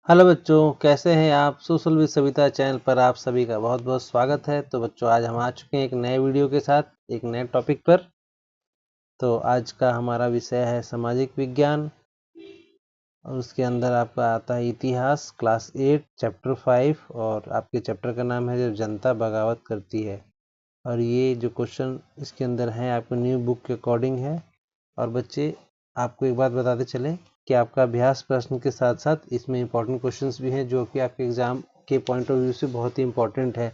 Hello बच्चों, कैसे हैं आप। सोशल विद सविता चैनल पर आप सभी का बहुत बहुत स्वागत है। तो बच्चों, आज हम आ चुके हैं एक नए वीडियो के साथ, एक नए टॉपिक पर। तो आज का हमारा विषय है सामाजिक विज्ञान, और उसके अंदर आपका आता है इतिहास, क्लास 8 चैप्टर 5, और आपके चैप्टर का नाम है जब जनता बगावत करती है। और ये जो क्वेश्चन इसके अंदर हैं आपको न्यू बुक के अकॉर्डिंग है। और बच्चे, आपको एक बात बताते चलें कि आपका अभ्यास प्रश्न के साथ साथ इसमें इंपॉर्टेंट क्वेश्चंस भी हैं जो कि आपके एग्जाम के पॉइंट ऑफ व्यू से बहुत ही इंपॉर्टेंट है।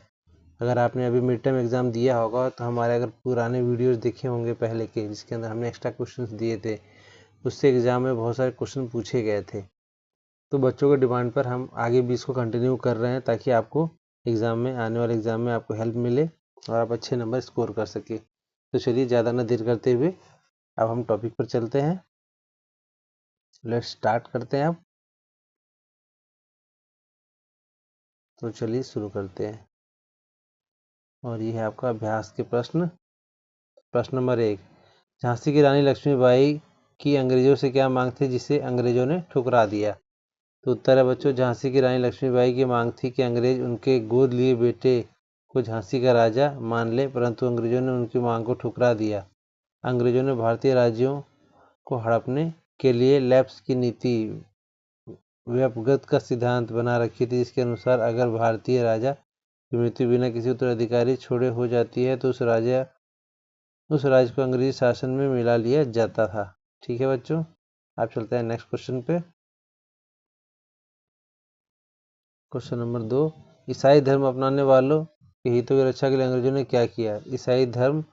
अगर आपने अभी मिड टर्म एग्जाम दिया होगा तो हमारे अगर पुराने वीडियोस देखे होंगे पहले के, जिसके अंदर हमने एक्स्ट्रा क्वेश्चंस दिए थे, उससे एग्जाम में बहुत सारे क्वेश्चन पूछे गए थे। तो बच्चों के डिमांड पर हम आगे भी इसको कंटिन्यू कर रहे हैं ताकि आपको एग्जाम में, आने वाले एग्जाम में आपको हेल्प मिले और आप अच्छे नंबर स्कोर कर सके। तो चलिए, ज़्यादा ना देर करते हुए अब हम टॉपिक पर चलते हैं। लेट्स स्टार्ट करते हैं अब। तो चलिए शुरू करते हैं। और ये है आपका अभ्यास के प्रश्न। प्रश्न नंबर 1, झांसी की रानी लक्ष्मीबाई की अंग्रेजों से क्या मांग थी जिसे अंग्रेजों ने ठुकरा दिया। तो उत्तर है बच्चों, झांसी की रानी लक्ष्मीबाई की मांग थी कि अंग्रेज उनके गोद लिए बेटे को झांसी का राजा मान ले, परंतु अंग्रेजों ने उनकी मांग को ठुकरा दिया। अंग्रेजों ने भारतीय राज्यों को हड़पने के लिए लैप्स की नीति, व्यपगत का सिद्धांत बना रखी थी, जिसके अनुसार अगर भारतीय राजा की मृत्यु बिना किसी उत्तराधिकारी छोड़े हो जाती है तो उस राज्य को अंग्रेजी शासन में मिला लिया जाता था। ठीक है बच्चों, आप चलते हैं नेक्स्ट क्वेश्चन पे। क्वेश्चन नंबर 2, ईसाई धर्म अपनाने वालों के हितों की रक्षा के लिए अंग्रेजों ने क्या किया। ईसाई धर्म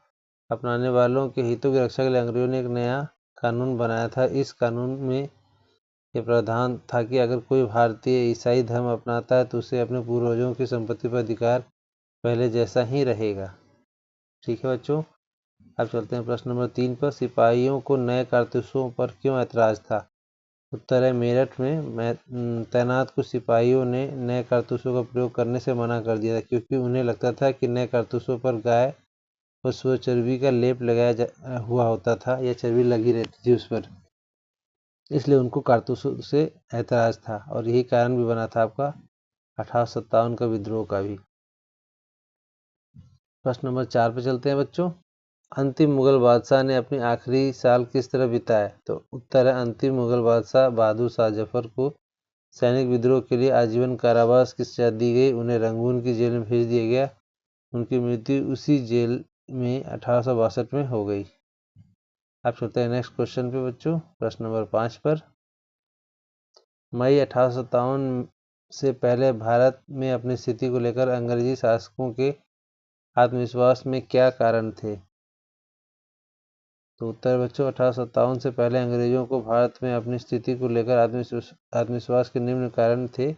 अपनाने वालों के हितों की रक्षा के लिए अंग्रेजों ने एक नया कानून बनाया था। इस कानून में यह प्रावधान था कि अगर कोई भारतीय ईसाई धर्म अपनाता है तो उसे अपने पूर्वजों की संपत्ति पर अधिकार पहले जैसा ही रहेगा। ठीक है बच्चों, अब चलते हैं प्रश्न नंबर 3 पर। सिपाहियों को नए कारतूसों पर क्यों ऐतराज था। उत्तर है, मेरठ में तैनात कुछ सिपाहियों ने नए कारतूसों का प्रयोग करने से मना कर दिया था, क्योंकि उन्हें लगता था कि नए कारतूसों पर गाय और सुअर चर्बी का लेप लगाया हुआ होता था, या चर्बी लगी रहती थी उस पर, इसलिए उनको कारतूसों से ऐतराज था। और यही कारण भी बना था आपका 1857 का विद्रोह का भी। प्रश्न नंबर 4 पे चलते हैं बच्चों। अंतिम मुगल बादशाह ने अपनी आखिरी साल किस तरह बिताए। तो उत्तर है, अंतिम मुगल बादशाह बहादुर शाह जफर को सैनिक विद्रोह के लिए आजीवन कारावास की सजा दी गई। उन्हें रंगून की जेल में भेज दिया गया। उनकी मृत्यु उसी जेल में 1862 में हो गई। आप चलते हैं नेक्स्ट क्वेश्चन पे बच्चों, प्रश्न नंबर 5 पर। मई 1857 से पहले भारत में अपनी स्थिति को लेकर अंग्रेजी शासकों के आत्मविश्वास में क्या कारण थे। तो उत्तर बच्चों, 1857 से पहले अंग्रेजों को भारत में अपनी स्थिति को लेकर आत्मविश्वास के निम्न कारण थे।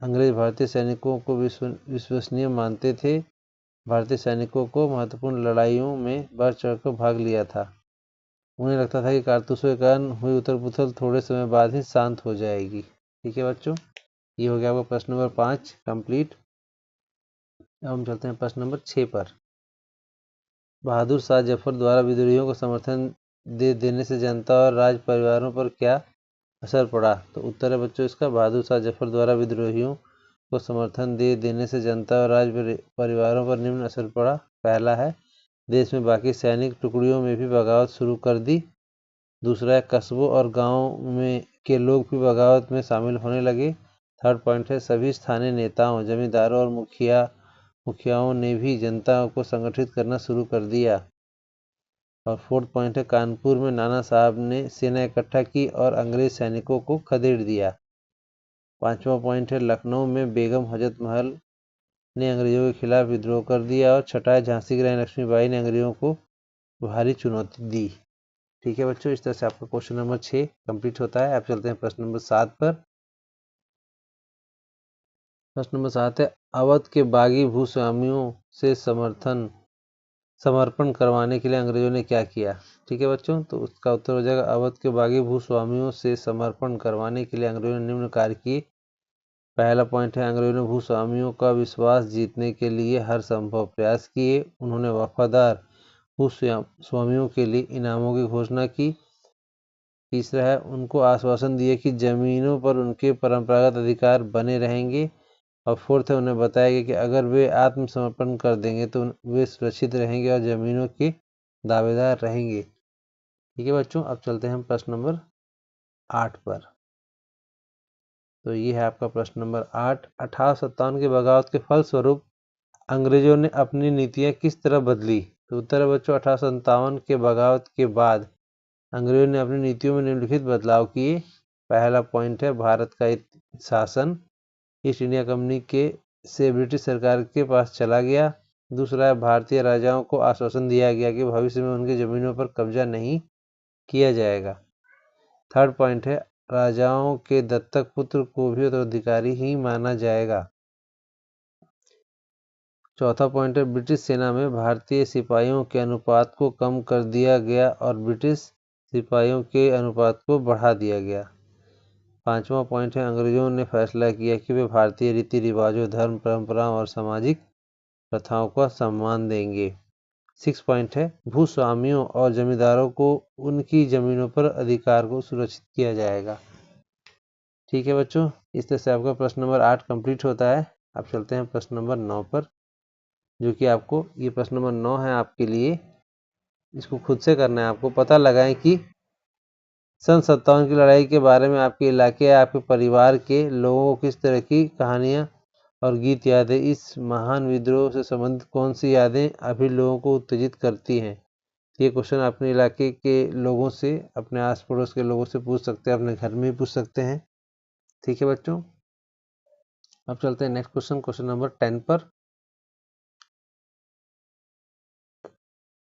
अंग्रेज भारतीय सैनिकों को विश्वसनीय मानते थे। भारतीय सैनिकों को महत्वपूर्ण लड़ाइयों में बढ़ चढ़कर भाग लिया था। उन्हें लगता था कि कारतूसों के कारण हुई उथल पुथल थोड़े समय बाद ही शांत हो जाएगी। ठीक है बच्चों, ये हो गया आपका प्रश्न नंबर 5 कंप्लीट। अब हम चलते हैं प्रश्न नंबर 6 पर। बहादुर शाह जफर द्वारा विद्रोहियों को समर्थन दे देने से जनता और राज परिवारों पर क्या असर पड़ा। तो उत्तर है बच्चों इसका, बहादुर शाह जफर द्वारा विद्रोहियों को समर्थन दे देने से जनता और राज परिवारों पर निम्न असर पड़ा। पहला है, देश में बाकी सैनिक टुकड़ियों में भी बगावत शुरू कर दी। दूसरा है, कस्बों और गाँव में के लोग भी बगावत में शामिल होने लगे। थर्ड पॉइंट है, सभी स्थानीय नेताओं, जमींदारों और मुखियाओं ने भी जनता को संगठित करना शुरू कर दिया। और फोर्थ पॉइंट है, कानपुर में नाना साहब ने सेना इकट्ठा की और अंग्रेज सैनिकों को खदेड़ दिया। पांचवा पॉइंट है, लखनऊ में बेगम हजरत महल ने अंग्रेजों के खिलाफ विद्रोह कर दिया। और छठा है, झांसी की रानी लक्ष्मीबाई ने अंग्रेजों को भारी चुनौती दी। ठीक है बच्चों, इस तरह से आपका क्वेश्चन नंबर 6 कंप्लीट होता है। आप चलते हैं प्रश्न नंबर 7 पर। प्रश्न नंबर 7 है, अवध के बागी भूस्वामियों से समर्पण करवाने के लिए अंग्रेजों ने क्या किया। ठीक है बच्चों, तो उसका उत्तर हो जाएगा, अवध के बागी भूस्वामियों से समर्पण करवाने के लिए अंग्रेजों ने निम्न कार्य किए। पहला पॉइंट है, अंग्रेजों ने भूस्वामियों का विश्वास जीतने के लिए हर संभव प्रयास किए। उन्होंने वफादार भूस्वामियों के लिए इनामों की घोषणा की। तीसरा है उनको आश्वासन दिया कि जमीनों पर उनके परंपरागत अधिकार बने रहेंगे। और फोर्थ है उन्हें बताया गया कि अगर वे आत्मसमर्पण कर देंगे तो वे सुरक्षित रहेंगे और जमीनों के दावेदार रहेंगे। ठीक है बच्चों, अब चलते हैं हम प्रश्न नंबर 8 पर। तो ये है आपका प्रश्न नंबर 8। 1857 के बगावत के फलस्वरूप अंग्रेजों ने अपनी नीतियां किस तरह बदली? तो उत्तर है बच्चों 1857 के बगावत के बाद अंग्रेजों ने अपनी नीतियों में निम्नलिखित बदलाव किए। पहला पॉइंट है भारत का शासन ईस्ट इंडिया कंपनी के से ब्रिटिश सरकार के पास चला गया। दूसरा है भारतीय राजाओं को आश्वासन दिया गया कि भविष्य में उनकी जमीनों पर कब्जा नहीं किया जाएगा। थर्ड पॉइंट है राजाओं के दत्तक पुत्र को भी उत्तराधिकारी ही माना जाएगा। चौथा पॉइंट है ब्रिटिश सेना में भारतीय सिपाहियों के अनुपात को कम कर दिया गया और ब्रिटिश सिपाहियों के अनुपात को बढ़ा दिया गया। पांचवा पॉइंट है अंग्रेजों ने फैसला किया कि वे भारतीय रीति रिवाजों, धर्म, परंपराओं और सामाजिक प्रथाओं का सम्मान देंगे। 6 पॉइंट है भूस्वामियों और जमींदारों को उनकी जमीनों पर अधिकार को सुरक्षित किया जाएगा। ठीक है बच्चों, इस तरह से आपका प्रश्न नंबर 8 कंप्लीट होता है। अब चलते हैं प्रश्न नंबर 9 पर, जो कि आपको ये प्रश्न नंबर 9 है आपके लिए। इसको खुद से करना है, आपको पता लगाएं कि सन 57 की लड़ाई के बारे में आपके इलाके या आपके परिवार के लोगों को किस तरह की कहानियां और गीत याद है। इस महान विद्रोह से संबंधित कौन सी यादें अभी लोगों को उत्तेजित करती हैं? ये क्वेश्चन अपने इलाके के लोगों से, अपने आस पड़ोस के लोगों से पूछ सकते हैं, अपने घर में भी पूछ सकते हैं। ठीक है बच्चों, अब चलते हैं नेक्स्ट क्वेश्चन, क्वेश्चन नंबर 10 पर।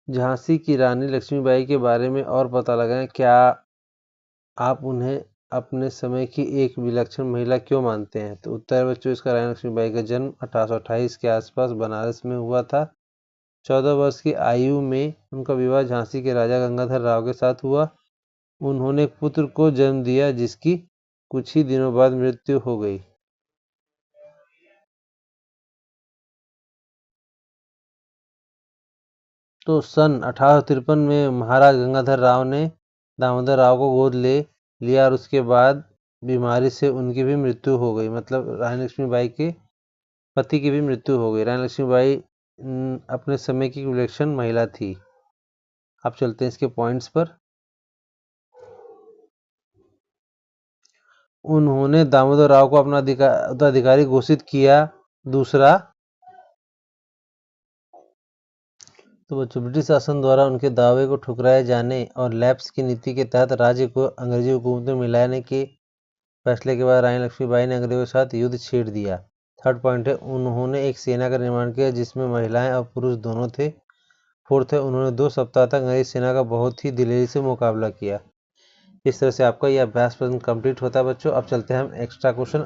झांसी की रानी लक्ष्मीबाई के बारे में और पता लगाएं। क्या आप उन्हें अपने समय की एक विलक्षण महिला क्यों मानते हैं? तो उत्तर बच्चों इसका रानी लक्ष्मीबाई का जन्म 1828 के आसपास बनारस में हुआ था। 14 वर्ष की आयु में उनका विवाह झांसी के राजा गंगाधर राव के साथ हुआ। उन्होंने एक पुत्र को जन्म दिया जिसकी कुछ ही दिनों बाद मृत्यु हो गई। तो सन 1853 में महाराज गंगाधर राव ने दामोदर राव को गोद ले लिया और उसके बाद बीमारी से उनकी भी मृत्यु हो गई। मतलब रानी लक्ष्मीबाई के पति की भी मृत्यु हो गई। रानी लक्ष्मीबाई अपने समय की विलक्षण महिला थी। अब चलते हैं इसके पॉइंट्स पर। उन्होंने दामोदर राव को अपना उत्तराधिकारी घोषित किया। दूसरा, तो बच्चों ब्रिटिश शासन द्वारा उनके दावे को ठुकराए जाने और लैप्स की नीति के तहत राज्य को अंग्रेजी हुकूमत में मिलाने के फैसले के बाद रानी लक्ष्मीबाई ने अंग्रेजों के साथ युद्ध छेड़ दिया। थर्ड पॉइंट है उन्होंने एक सेना का निर्माण किया जिसमें महिलाएं और पुरुष दोनों थे। फोर्थ है उन्होंने 2 सप्ताह तक अंग्रेज सेना का बहुत ही दिलेरी से मुकाबला किया। इस तरह से आपका यह अभ्यास प्रश्न कंप्लीट होता है बच्चों। अब चलते हैं हम एक्स्ट्रा क्वेश्चन,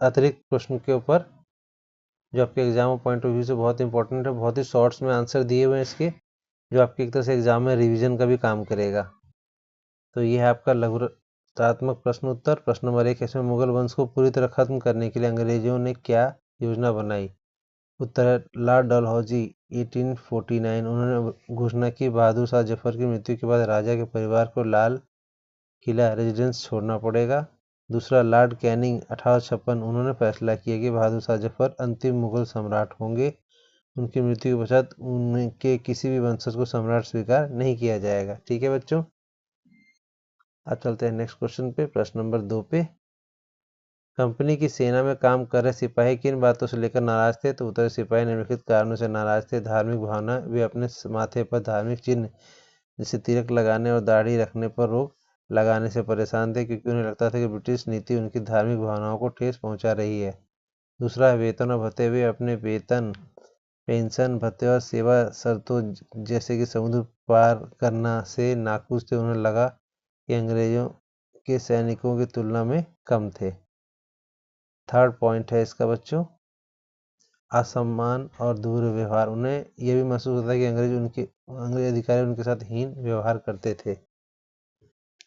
अतिरिक्त प्रश्न के ऊपर, जो आपके एग्जाम पॉइंट ऑफ व्यू से बहुत इंपॉर्टेंट है। बहुत ही शॉर्ट्स में आंसर दिए हुए हैं इसके, जो आपकी एक तरह से एग्जाम में रिवीजन का भी काम करेगा। तो ये है आपका लघुतात्मक प्रश्न उत्तर। प्रश्न नंबर 1 इसमें मुगल वंश को पूरी तरह खत्म करने के लिए अंग्रेजों ने क्या योजना बनाई? उत्तर है लॉर्ड डलहौजी 1849। उन्होंने घोषणा की बहादुर शाह जफर की मृत्यु के बाद राजा के परिवार को लाल किला रेजिडेंस छोड़ना पड़ेगा। दूसरा, लॉर्ड कैनिंग 1856। उन्होंने फैसला किया कि बहादुर शाह जफर अंतिम मुगल सम्राट होंगे। उनकी मृत्यु के पश्चात उनके किसी भी वंशज को सम्राट स्वीकार नहीं किया जाएगा। ठीक है बच्चों, अब चलते हैं नेक्स्ट क्वेश्चन पे, प्रश्न नंबर 2 पे। कंपनी की सेना में काम कर रहे सिपाही किन बातों से लेकर नाराज थे? तो उत्तर सिपाही निम्नलिखित कारणों से नाराज थे। धार्मिक भावना, वे अपने माथे पर धार्मिक चिन्ह जैसे तिलक लगाने और दाढ़ी रखने पर रोक लगाने से परेशान थे, क्योंकि उन्हें लगता था कि ब्रिटिश नीति उनकी धार्मिक भावनाओं को ठेस पहुंचा रही है। दूसरा है वेतन और भत्ते, वे अपने वेतन, पेंशन, भत्ते और सेवा शर्तों जैसे कि समुद्र पार करना से नाखुश थे। उन्हें लगा कि अंग्रेजों के सैनिकों की तुलना में कम थे। थर्ड पॉइंट है इसका बच्चों असम्मान और दुर्व्यवहार, उन्हें यह भी महसूस होता है कि अंग्रेज अधिकारी उनके साथ हीन व्यवहार करते थे।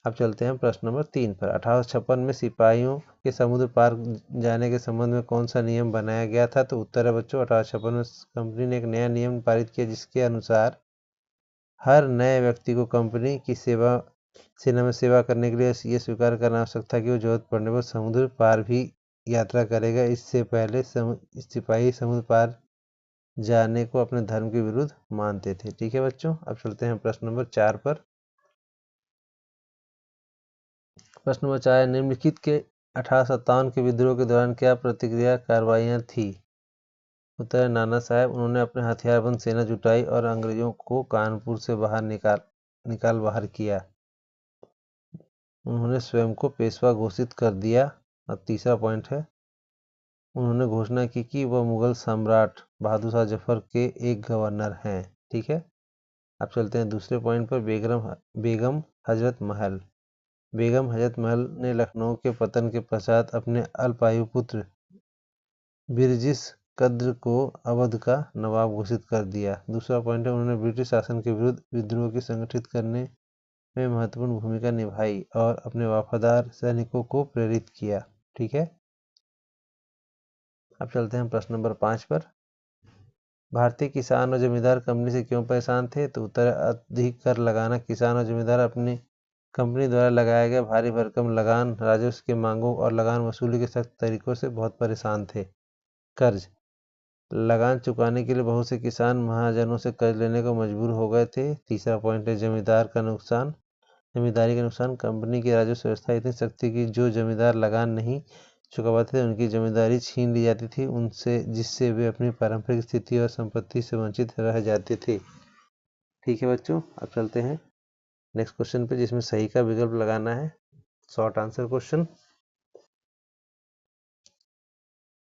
अब चलते हैं प्रश्न नंबर 3 पर। 1856 में सिपाहियों के समुद्र पार जाने के संबंध में कौन सा नियम बनाया गया था? तो उत्तर है बच्चों 1856 में कंपनी ने एक नया नियम पारित किया जिसके अनुसार हर नए व्यक्ति को कंपनी की सेवा सेना में सेवा करने के लिए ये स्वीकार करना आवश्यक था कि वो जरूरत पड़ने पर समुद्र पार भी यात्रा करेगा। इससे पहले सिपाही समुद्र पार जाने को अपने धर्म के विरुद्ध मानते थे। ठीक है बच्चों, अब चलते हैं प्रश्न नंबर 4 पर। प्रश्न नंबर 4, निम्नलिखित के 1857 के विद्रोह के दौरान क्या प्रतिक्रिया कार्रवाइयाँ थी? उत्तर है नाना साहब, उन्होंने अपने हथियारबंद सेना जुटाई और अंग्रेजों को कानपुर से बाहर निकाल बाहर किया। उन्होंने स्वयं को पेशवा घोषित कर दिया। और तीसरा पॉइंट है, उन्होंने घोषणा की कि वह मुगल सम्राट बहादुर शाह जफर के एक गवर्नर हैं। ठीक है, अब चलते हैं दूसरे पॉइंट पर। बेगम हजरत महल। बेगम हजरत महल ने लखनऊ के पतन के पश्चात अपने अल्पायु पुत्र बिरजिस कद्र को अवध का नवाब घोषित कर दिया। दूसरा पॉइंट है, उन्होंने ब्रिटिश शासन के विरुद्ध विद्रोह की संगठित करने में महत्वपूर्ण भूमिका निभाई और अपने वफादार सैनिकों को प्रेरित किया। ठीक है, अब चलते हैं प्रश्न नंबर 5 पर। भारतीय किसान और जमींदार कंपनी से क्यों परेशान थे? तो उत्तर, अधिक कर लगाना। किसान और जमींदार अपनी कंपनी द्वारा लगाया गया भारी भरकम लगान, राजस्व के मांगों और लगान वसूली के सख्त तरीकों से बहुत परेशान थे। कर्ज, लगान चुकाने के लिए बहुत से किसान महाजनों से कर्ज लेने को मजबूर हो गए थे। तीसरा पॉइंट है, जमींदारी का नुकसान। कंपनी की राजस्व व्यवस्था इतनी सख्त थी कि जो जमींदार लगान नहीं चुका पाते थे उनकी जमींदारी छीन ली जाती थी उनसे, जिससे वे अपनी पारंपरिक स्थिति और संपत्ति से वंचित रह जाते थे। ठीक है बच्चों, अब चलते हैं नेक्स्ट क्वेश्चन पे, जिसमें सही का विकल्प लगाना है। Short answer question.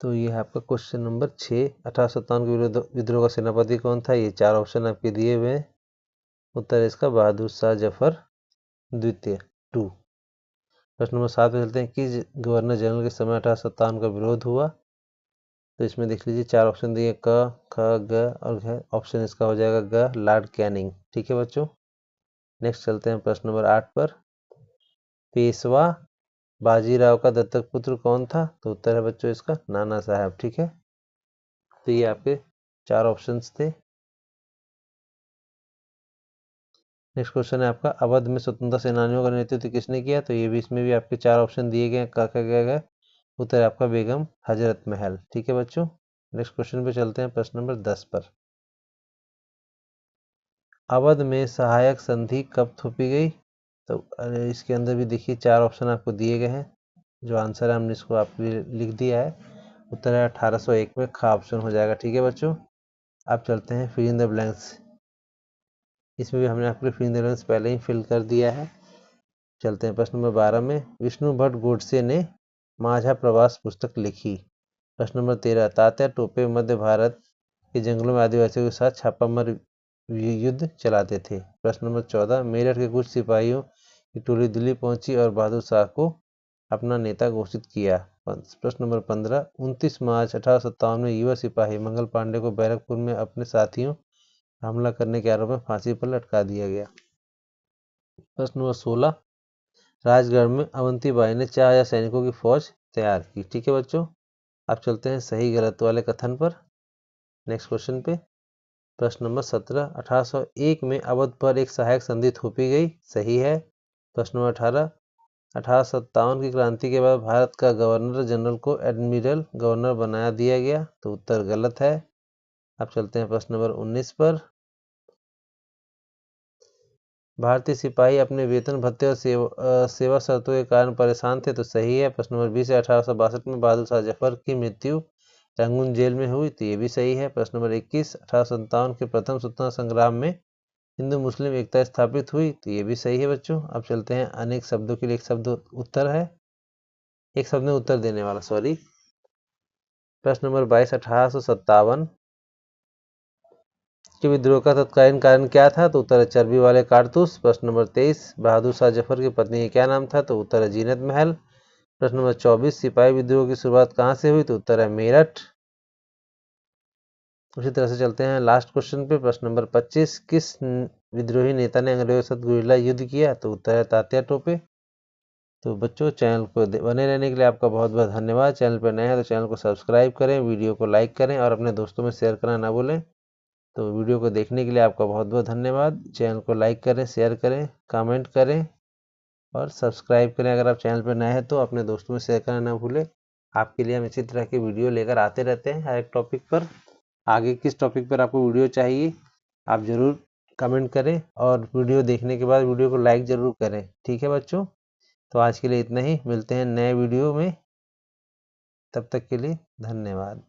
तो ये है आपका क्वेश्चन नंबर 6। 1857 के विद्रोह का सेनापति कौन था? ये 4 ऑप्शन आपके दिए हुए हैं। उत्तर है इसका बहादुर शाह जफर द्वितीय 2। प्रश्न नंबर 7 पे चलते हैं, किस गवर्नर जनरल के समय 1857 का विरोध हुआ? तो इसमें देख लीजिए 4 ऑप्शन दिए, क, ख, ग और घ। ऑप्शन इसका हो जाएगा ग, लॉर्ड कैनिंग। ठीक है बच्चों, नेक्स्ट चलते हैं प्रश्न नंबर 8 पर। पेशवा बाजीराव का दत्तक पुत्र कौन था? तो उत्तर है बच्चों इसका नाना साहब। ठीक है, तो ये आपके 4 ऑप्शंस थे। नेक्स्ट क्वेश्चन है आपका, अवध में स्वतंत्रता सेनानियों का नेतृत्व किसने किया? तो ये भी, इसमें भी आपके 4 ऑप्शन दिए गए हैं, गए। उत्तर है आपका बेगम हजरत महल। ठीक है बच्चों, नेक्स्ट क्वेश्चन पे चलते हैं प्रश्न नंबर 10 पर। अवध में सहायक संधि कब थोपी गई? तो इसके अंदर भी देखिए 4 ऑप्शन आपको दिए गए हैं। जो आंसर है हमने इसको आपके लिए लिख दिया है। उत्तर है 1801 में, खा ऑप्शन हो जाएगा। ठीक है बच्चों, अब चलते हैं फिल इन द ब्लैंक्स। इसमें भी हमने आपके फिल इन द ब्लैंक्स पहले ही फिल कर दिया है। चलते हैं प्रश्न नंबर 12 में। विष्णु भट्ट गोडसे ने माझा प्रवास पुस्तक लिखी। प्रश्न नंबर 13, तात्या टोपे मध्य भारत के जंगलों में आदिवासियों के साथ छापामार युद्ध चलाते थे। प्रश्न नंबर 14, मेरठ के कुछ सिपाहियों की टोली दिल्ली पहुंची और बहादुर शाह को अपना नेता घोषित किया। प्रश्न नंबर 15, 29 मार्च 1857 में युवा सिपाही मंगल पांडे को बैरकपुर में अपने साथियों हमला करने के आरोप में फांसी पर लटका दिया गया। प्रश्न नंबर 16, राजगढ़ में अवंतीबाई ने 4000 सैनिकों की फौज तैयार की। ठीक है बच्चों, अब चलते हैं सही गलत वाले कथन पर। नेक्स्ट क्वेश्चन पे प्रश्न नंबर 17, 1801 में अवध पर एक सहायक संधि थोपी गई। सही है। प्रश्न नंबर 18, 1857 की क्रांति के बाद भारत का गवर्नर जनरल को एडमिरल गवर्नर बना दिया गया। तो उत्तर गलत है। अब चलते हैं प्रश्न नंबर 19 पर। भारतीय सिपाही अपने वेतन भत्ते और सेवा शर्तों के कारण परेशान थे। तो सही है। प्रश्न नंबर 20 है, 1862 में बहादुर शाह जफर की मृत्यु रंगून जेल में हुई। तो ये भी सही है। प्रश्न नंबर 21, 1857 के प्रथम स्वतंत्रता संग्राम में हिंदू मुस्लिम एकता स्थापित हुई। तो ये भी सही है बच्चों। अब चलते हैं अनेक शब्दों के लिए एक शब्द उत्तर है, एक शब्द में उत्तर देने वाला, सॉरी। प्रश्न नंबर 22, 1857 के विद्रोह का तत्कालीन कारण क्या था? तो उत्तर है चर्बी वाले कारतूस। प्रश्न नंबर 23, बहादुर शाह जफर की पत्नी का क्या नाम था? तो उत्तर है जीनत महल। प्रश्न नंबर 24, सिपाही विद्रोह की शुरुआत कहाँ से हुई? तो उत्तर है मेरठ। उसी तरह से चलते हैं लास्ट क्वेश्चन पे। प्रश्न नंबर 25, किस विद्रोही नेता ने अंग्रेजों के साथ गुरिल्ला युद्ध किया? तो उत्तर है तात्या टोपे। तो बच्चों, चैनल को बने रहने के लिए आपका बहुत बहुत धन्यवाद। चैनल पर नए हैं तो चैनल को सब्सक्राइब करें, वीडियो को लाइक करें और अपने दोस्तों में शेयर करना ना भूलें। तो वीडियो को देखने के लिए आपका बहुत बहुत धन्यवाद। चैनल को लाइक करें, शेयर करें, कमेंट करें। और सब्सक्राइब करें। अगर आप चैनल पर नए हैं तो अपने दोस्तों में शेयर करना ना भूलें। आपके लिए हम इसी तरह की वीडियो लेकर आते रहते हैं हर एक टॉपिक पर। आगे किस टॉपिक पर आपको वीडियो चाहिए आप ज़रूर कमेंट करें, और वीडियो देखने के बाद वीडियो को लाइक ज़रूर करें। ठीक है बच्चों, तो आज के लिए इतना ही। मिलते हैं नए वीडियो में, तब तक के लिए धन्यवाद।